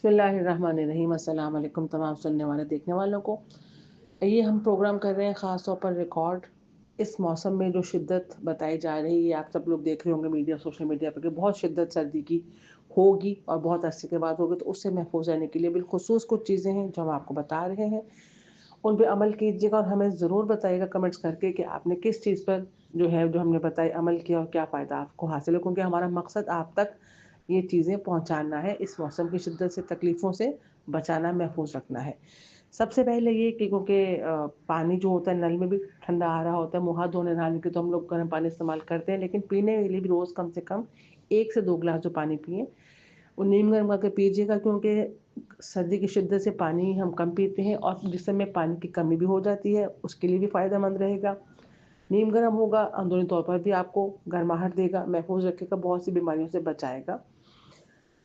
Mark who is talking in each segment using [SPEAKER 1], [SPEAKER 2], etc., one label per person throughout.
[SPEAKER 1] बिस्मिल्लाहिर्रहमानिर्रहीम। अस्सलाम वालेकुम तमाम सुनने वाले देखने वालों को। ये हम प्रोग्राम कर रहे हैं ख़ास तौर पर रिकॉर्ड इस मौसम में जो शिद्दत बताई जा रही है, आप सब लोग देख रहे होंगे मीडिया सोशल मीडिया पर कि बहुत शिद्दत सर्दी की होगी और बहुत अरसे के बाद होगी। तो उससे महफूज रहने के लिए बिलखुसूस कुछ चीज़ें हैं जो हम आपको बता रहे हैं, उन पे अमल कीजिएगा और हमें ज़रूर बताइएगा कमेंट्स करके कि आपने किस चीज़ पर जो हमने बताई अमल किया और क्या फ़ायदा आपको हासिल है, क्योंकि हमारा मकसद आप तक ये चीज़ें पहुंचाना है, इस मौसम की शिद्दत से तकलीफ़ों से बचाना, महफूज रखना है। सबसे पहले ये कि क्योंकि पानी जो होता है नल में भी ठंडा आ रहा होता है, मुँह हाथ धोने नहाने के तो हम लोग गर्म पानी इस्तेमाल करते हैं, लेकिन पीने के लिए भी रोज़ कम से कम 1 से 2 गिलास जो पानी पिएँ वो नीम गर्म करके पीजिएगा, क्योंकि सर्दी की शिद्दत से पानी हम कम पीते हैं और जिस समय पानी की कमी भी हो जाती है, उसके लिए भी फ़ायदेमंद रहेगा। नीम गर्म होगा, अंदरूनी तौर पर भी आपको गर्माहट देगा, महफूज रखेगा, बहुत सी बीमारियों से बचाएगा।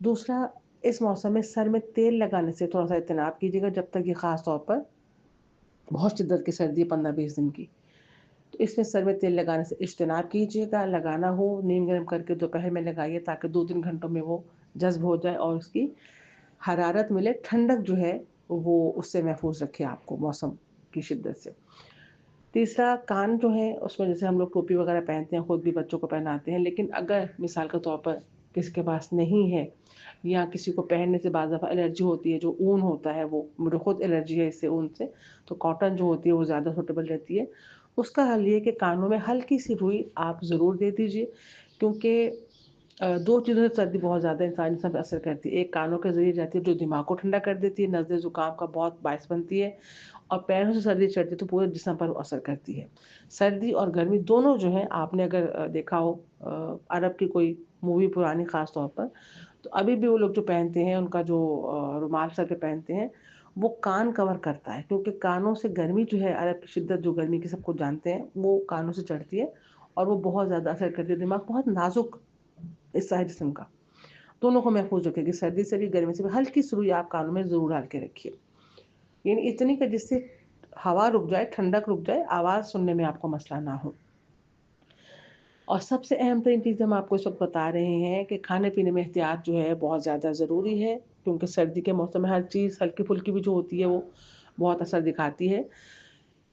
[SPEAKER 1] दूसरा, इस मौसम में सर में तेल लगाने से थोड़ा-सा इज्तनाब कीजिएगा जब तक ये ख़ास तौर पर बहुत शिद्दत की सर्दी है 15-20 दिन की। तो इसमें सर में तेल लगाने से इज्तनाब कीजिएगा, लगाना हो नीम गर्म करके दोपहर में लगाइए ताकि 2-3 घंटों में वो जज़्ब हो जाए और उसकी हरारत मिले, ठंडक जो है वो उससे महफूज रखे आपको मौसम की शिद्दत से। तीसरा, कान जो है उसमें जैसे हम लोग टोपी वगैरह पहनते हैं, खुद भी बच्चों को पहनाते हैं, लेकिन अगर मिसाल के तौर पर किसी के पास नहीं है या किसी को पहनने से बाज़ दफ़ा एलर्जी होती है, जो ऊन होता है वो मुझे खुद एलर्जी है इससे ऊन से, तो कॉटन जो होती है वो ज़्यादा सूटेबल रहती है। उसका हल ये है कि कानों में हल्की-सी रुई आप ज़रूर दे दीजिए, क्योंकि 2 चीज़ों से सर्दी बहुत ज़्यादा इंसान जिस्म पे असर करती है। एक कानों के ज़रिए जाती है जो दिमाग को ठंडा कर देती है, नज़ले ज़ुकाम का बहुत बायस बनती है, और पैरों से सर्दी चढ़ती है तो पूरे जिस्म पर असर करती है। सर्दी और गर्मी दोनों जो हैं, आपने अगर देखा हो अरब की कोई मूवी पुरानी ख़ास तौर पर, तो अभी भी वो लोग जो पहनते हैं उनका जो रुमाल सर पे पहनते हैं, वो कान कवर करता है, क्योंकि कानों से गर्मी जो है अरब की शिद्दत जो गर्मी की सबको जानते हैं, वो कानों से चढ़ती है और वो बहुत ज़्यादा असर करती है। दिमाग बहुत नाज़ुक हिस्सा है जिस्म का, दोनों को महफूज रखेगी, सर्दी से भी गर्मी से भी। हल्की-सी रुई आप कानों में ज़रूर डाल के रखिए, यानी इतनी कि जिससे हवा रुक जाए, ठंडक रुक जाए, आवाज़ सुनने में आपको मसला ना हो। और सबसे अहम तरीन चीज़ हम आपको इस वक़्त बता रहे हैं कि खाने-पीने में एहतियात जो है बहुत ज़्यादा ज़रूरी है, क्योंकि सर्दी के मौसम में हर चीज़ हल्की-फुल्की भी जो होती है वो बहुत असर दिखाती है।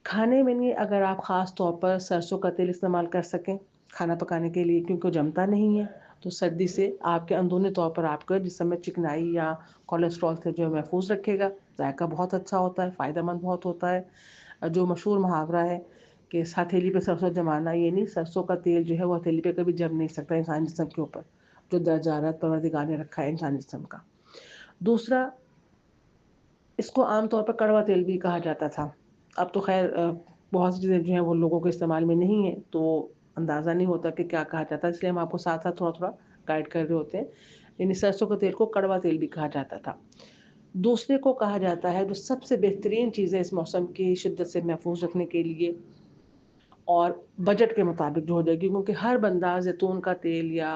[SPEAKER 1] खाने में नहीं, अगर आप ख़ास तौर पर सरसों का तेल इस्तेमाल कर सकें खाना पकाने के लिए, क्योंकि वो जमता नहीं है, तो सर्दी से आपके अंदरूनी तौर पर आपका जिस्म में चिकनाई या कोलेस्ट्रॉल से जो है महफूज रखेगा। ज़ायका बहुत अच्छा होता है, फ़ायदेमंद बहुत होता है। जो मशहूर मुहावरा है कि हथेली पे सरसों जमाना, ये नहीं, सरसों का तेल जो है वो हथेली पे कभी जम नहीं सकता इंसानी जिस्म के ऊपर, जो दर्जारत परवरदिगार ने रखा है इंसानी जिस्म का। दूसरा, इसको आम तौर पर कड़वा तेल भी कहा जाता था। अब तो ख़ैर बहुत सी चीज़ें जो हैं वो लोगों के इस्तेमाल में नहीं है, तो अंदाज़ा नहीं होता कि क्या कहा जाता है, इसलिए हम आपको साथ-साथ थोड़ा-थोड़ा गाइड कर रहे होते हैं। यानी सरसों के तेल को कड़वा तेल भी कहा जाता था। दूसरे को कहा जाता है जो सबसे बेहतरीन चीज़ है इस मौसम की शिद्दत से महफूज रखने के लिए और बजट के मुताबिक जो हो जाएगी, क्योंकि हर बंदा ज़ैतून का तेल या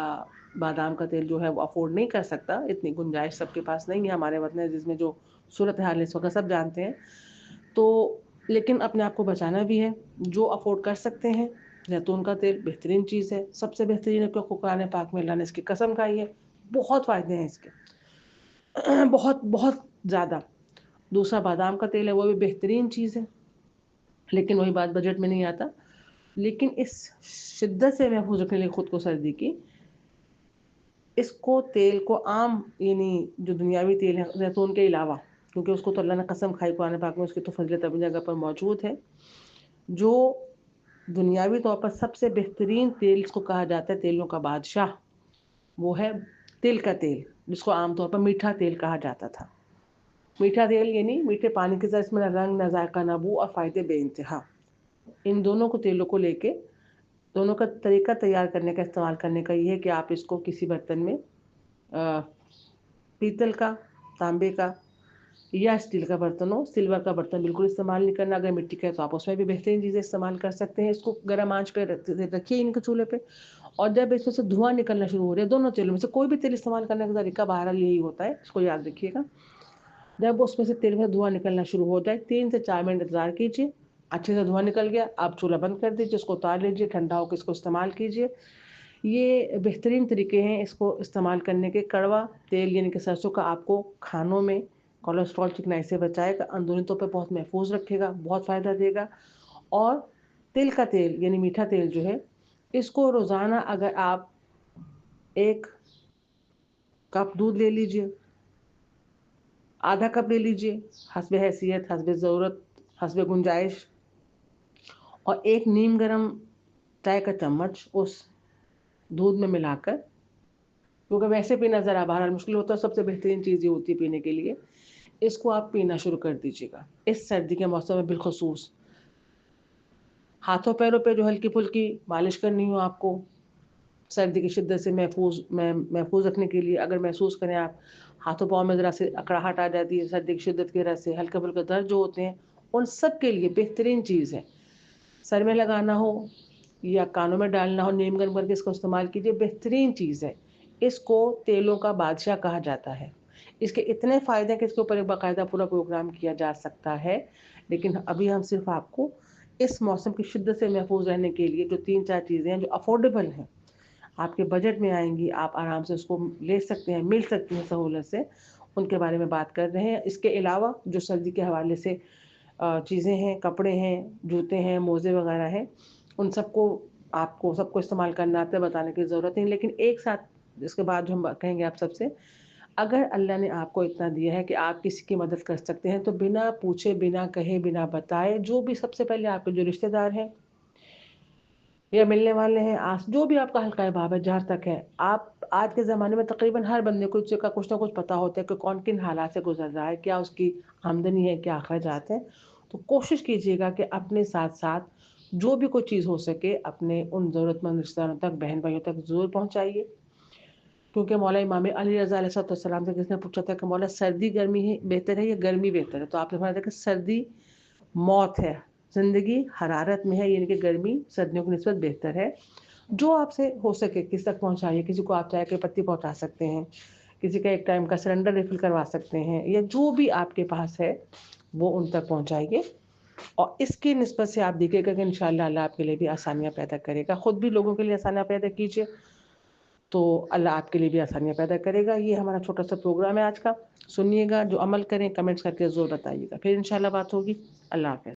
[SPEAKER 1] बादाम का तेल जो है वो अफ़ोर्ड नहीं कर सकता, इतनी गुंजाइश सबके पास नहीं है हमारे वतन अज़ीज़ में, जो सूरत हाल है इस वक़्त सब जानते हैं। तो लेकिन अपने आप को बचाना भी है, जो अफ़ोर्ड कर सकते हैं, ज़ैतून का तेल बेहतरीन चीज़ है, सबसे बेहतरीन है, क्योंकि कुरान पाक में अल्लाह ने इसकी कसम खाई है, बहुत फ़ायदे हैं इसके बहुत, बहुत ज़्यादा। दूसरा बादाम का तेल है, वो भी बेहतरीन चीज़ है, लेकिन वही बात बजट में नहीं आता। लेकिन इस शिद्दत से महफूज रखने के लिए खुद को सर्दी की, इसको तेल को आम यानी जो दुनियावी तेल है ज़ैतून के अलावा, क्योंकि उसको तो अल्लाह ने कसम खाई कुरान पाक में, उसकी तो फ़ज़ीलत अपनी जगह पर मौजूद है। जो दुनियावी तौर पर सबसे बेहतरीन तेल जिसको कहा जाता है तेलों का बादशाह, वो है तिल का तेल, जिसको आम तौर पर मीठा तेल कहा जाता था। मीठा तेल यानी मीठे पानी की तरह, इसमें ना रंग, ना ज़ायक़ा, ना बू, और फ़ायदे बेइंतहा। इन दोनों को तेलों को लेके दोनों का तरीका तैयार करने का, इस्तेमाल करने का ये है कि आप इसको किसी बर्तन में पीतल का, तांबे का या स्टील का बर्तन हो, सिल्वर का बर्तन बिल्कुल इस्तेमाल नहीं करना। अगर मिट्टी का है तो आप उसमें भी बेहतरीन चीज़ें इस्तेमाल कर सकते हैं। इसको गर्म आँच पे रखिए इनके चूल्हे पे, और जब इसमें से धुआँ निकलना शुरू हो रहा है, दोनों तेलों में से कोई भी तेल इस्तेमाल करने का तरीका बहरहाल यही होता है, इसको याद रखिएगा। जब उसमें से तेल में धुआँ निकलना शुरू हो जाए, 3 से 4 मिनट इंतज़ार कीजिए, अच्छे से धुआँ निकल गया, आप चूल्हा बंद कर दीजिए, इसको उतार लीजिए, ठंडा होकर इसको इस्तेमाल कीजिए। یہ بہترین طریقے ہیں اس کو استعمال کرنے کے. کڑوا تیل یعنی کہ سرسوں کا آپ کو کھانوں میں کولیسٹرول چکنائی سے بچائے گا، اندرونی طور پہ بہت محفوظ رکھے گا، بہت فائدہ دے گا. اور تل کا تیل یعنی میٹھا تیل جو ہے، اس کو روزانہ اگر آپ 1 کپ دودھ لے لیجئے، آدھا کپ لے لیجئے، حسب حیثیت، حسب ضرورت، حسب گنجائش، اور 1 نیم گرم چائے کا چمچ اس دودھ میں ملا کر، کیونکہ ویسے پینا ذرا بہرحال مشکل ہوتا ہے، سب سے بہترین چیز یہ ہوتی ہے پینے کے لیے، اس کو آپ پینا شروع کر دیجیے گا اس سردی کے موسم میں. بالخصوص ہاتھوں پیروں پہ جو ہلکی پھلکی مالش کرنی ہو آپ کو سردی کی شدت سے محفوظ رکھنے کے لیے، اگر محسوس کریں آپ ہاتھوں پاؤں میں ذرا سے اکڑاہٹ آ جاتی ہے سردی کی شدت کی وجہ سے، ہلکے پھلکے درد جو ہوتے ہیں، ان سب کے لیے بہترین چیز ہے. سر میں لگانا ہو یا کانوں میں ڈالنا ہو، نیم گرم کر کے اس کو استعمال کیجیے، بہترین چیز ہے. اس کو تیلوں کا بادشاہ کہا جاتا ہے. اس کے اتنے فائدے کہ اس کے اوپر ایک باقاعدہ پورا پروگرام کیا جا سکتا ہے، لیکن ابھی ہم صرف آپ کو اس موسم کی شدت سے محفوظ رہنے کے لیے جو 3-4 چیزیں ہیں جو افورڈیبل ہیں، آپ کے بجٹ میں آئیں گی، آپ آرام سے اس کو لے سکتے ہیں، مل سکتی ہیں سہولت سے، ان کے بارے میں بات کر رہے ہیں. اس کے علاوہ جو سردی کے حوالے سے چیزیں ہیں، کپڑے ہیں، جوتے ہیں، موزے وغیرہ ہیں، ان سب کو آپ کو سب کو استعمال کرنا آتا ہے، بتانے کی ضرورت نہیں. لیکن ایک ساتھ اس کے بعد جو ہم کہیں گے آپ سب سے، اگر اللہ نے آپ کو اتنا دیا ہے کہ آپ کسی کی مدد کر سکتے ہیں، تو بنا پوچھے، بنا کہے، بنا بتائے، جو بھی سب سے پہلے آپ کے جو رشتہ دار ہیں یا ملنے والے ہیں، جو بھی آپ کا حلقہ باب ہے، جہاں تک ہے، آپ آج کے زمانے میں تقریباً ہر بندے کو اس کا کچھ نہ کچھ پتا ہوتا ہے کہ کون کن حالات سے گزر رہا ہے، کیا اس کی آمدنی ہے، کیا اخراجات ہیں. تو کوشش کیجیے گا کہ اپنے ساتھ ساتھ جو بھی کوئی چیز ہو سکے اپنے ان ضرورت مند رشتہ داروں تک، بہن بھائیوں تک ضرور پہنچائیے. کیونکہ مولا امام علی رضا علیہ السلام سے کس نے پوچھا تھا کہ مولا سردی گرمی ہی بہتر ہے یا گرمی بہتر ہے؟ تو آپ نے فرمایا تھا کہ سردی موت ہے، زندگی حرارت میں ہے، یعنی کہ گرمی سردیوں کی نسبت بہتر ہے. جو آپ سے ہو سکے کس تک پہنچائیے. کسی کو آپ چائے کی پتی پہنچا سکتے ہیں، کسی کا ایک ٹائم کا سلنڈر ریفل کروا سکتے ہیں، یا جو بھی آپ کے پاس ہے وہ ان تک پہنچائیے. اور اس کی نسبت سے آپ دیکھیں گا کہ انشاءاللہ اللہ آپ کے لیے بھی آسانیاں پیدا کرے گا. خود بھی لوگوں کے لیے آسانیاں پیدا کیجیے تو اللہ آپ کے لیے بھی آسانیاں پیدا کرے گا. یہ ہمارا چھوٹا سا پروگرام ہے آج کا. سنیے گا، جو عمل کریں کمنٹس کر کے ضرور بتائیے گا. پھر انشاءاللہ بات ہوگی. اللہ حافظ.